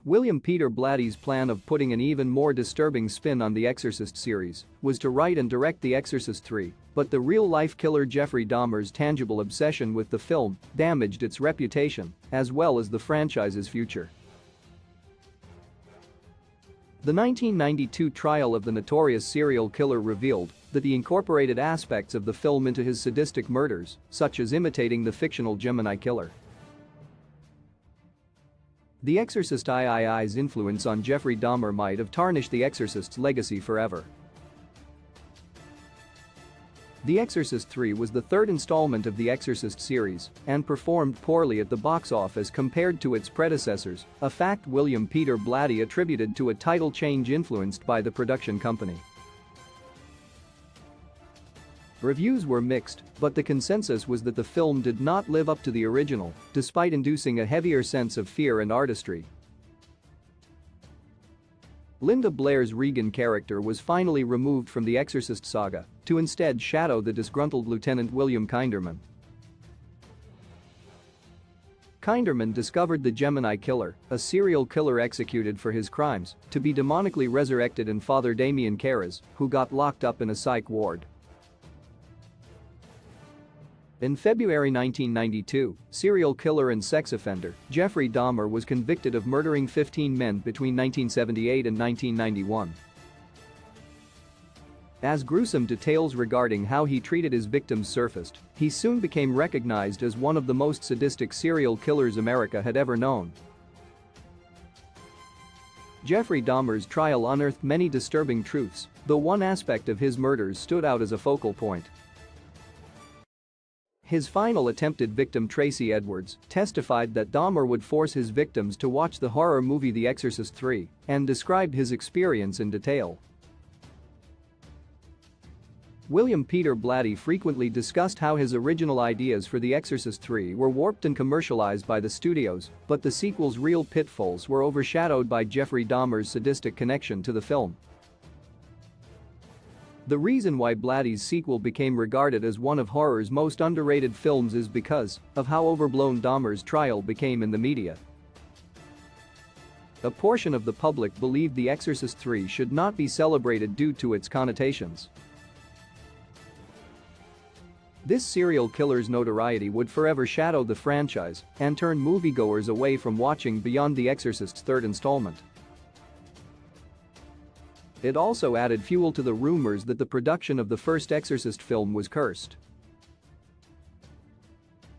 William Peter Blatty's plan of putting an even more disturbing spin on the Exorcist series was to write and direct The Exorcist 3, but the real-life killer Jeffrey Dahmer's tangible obsession with the film damaged its reputation, as well as the franchise's future. The 1992 trial of the notorious serial killer revealed that he incorporated aspects of the film into his sadistic murders, such as imitating the fictional Gemini killer. The Exorcist III's influence on Jeffrey Dahmer might have tarnished The Exorcist's legacy forever. The Exorcist 3 was the third installment of the Exorcist series and performed poorly at the box office compared to its predecessors, a fact William Peter Blatty attributed to a title change influenced by the production company. Reviews were mixed, but the consensus was that the film did not live up to the original, despite inducing a heavier sense of fear and artistry. Linda Blair's Regan character was finally removed from the Exorcist saga to instead shadow the disgruntled Lieutenant William Kinderman. Kinderman discovered the Gemini killer, a serial killer executed for his crimes, to be demonically resurrected in Father Damien Carras, who got locked up in a psych ward. In February 1992, serial killer and sex offender Jeffrey Dahmer was convicted of murdering 15 men between 1978 and 1991. As gruesome details regarding how he treated his victims surfaced, he soon became recognized as one of the most sadistic serial killers America had ever known. Jeffrey Dahmer's trial unearthed many disturbing truths, though one aspect of his murders stood out as a focal point. His final attempted victim Tracy Edwards testified that Dahmer would force his victims to watch the horror movie The Exorcist 3 and described his experience in detail. William Peter Blatty frequently discussed how his original ideas for The Exorcist 3 were warped and commercialized by the studios, but the sequel's real pitfalls were overshadowed by Jeffrey Dahmer's sadistic connection to the film. The reason why Blatty's sequel became regarded as one of horror's most underrated films is because of how overblown Dahmer's trial became in the media. A portion of the public believed The Exorcist 3 should not be celebrated due to its connotations. This serial killer's notoriety would forever shadow the franchise and turn moviegoers away from watching beyond The Exorcist's third installment. It also added fuel to the rumors that the production of the first Exorcist film was cursed.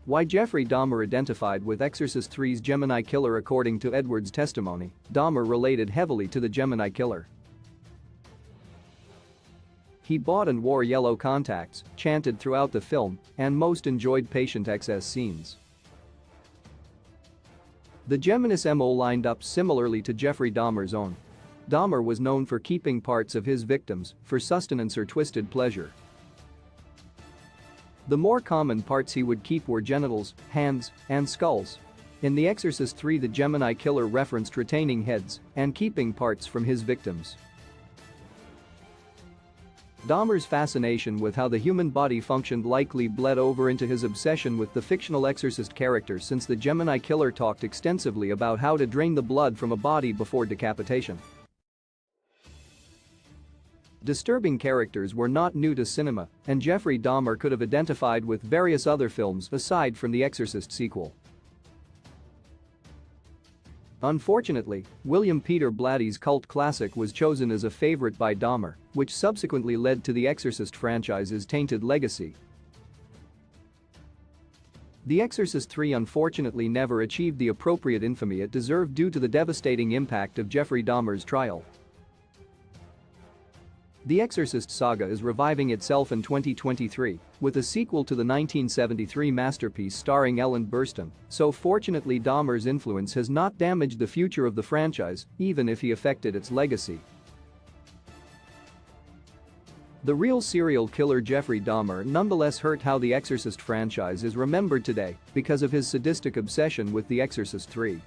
Why Jeffrey Dahmer identified with Exorcist 3's Gemini killer. According to Edwards' testimony, Dahmer related heavily to the Gemini killer. He bought and wore yellow contacts, chanted throughout the film, and most enjoyed patient excess scenes. The Geminis MO lined up similarly to Jeffrey Dahmer's own. Dahmer was known for keeping parts of his victims for sustenance or twisted pleasure. The more common parts he would keep were genitals, hands, and skulls. In The Exorcist 3, the Gemini killer referenced retaining heads and keeping parts from his victims. Dahmer's fascination with how the human body functioned likely bled over into his obsession with the fictional Exorcist character, since the Gemini killer talked extensively about how to drain the blood from a body before decapitation. Disturbing characters were not new to cinema, and Jeffrey Dahmer could have identified with various other films aside from the Exorcist sequel. Unfortunately, William Peter Blatty's cult classic was chosen as a favorite by Dahmer, which subsequently led to the Exorcist franchise's tainted legacy. The Exorcist 3 unfortunately never achieved the appropriate infamy it deserved due to the devastating impact of Jeffrey Dahmer's trial. The Exorcist saga is reviving itself in 2023 with a sequel to the 1973 masterpiece starring Ellen Burstyn, so fortunately Dahmer's influence has not damaged the future of the franchise, even if he affected its legacy. The real serial killer Jeffrey Dahmer nonetheless hurt how the Exorcist franchise is remembered today because of his sadistic obsession with The Exorcist 3.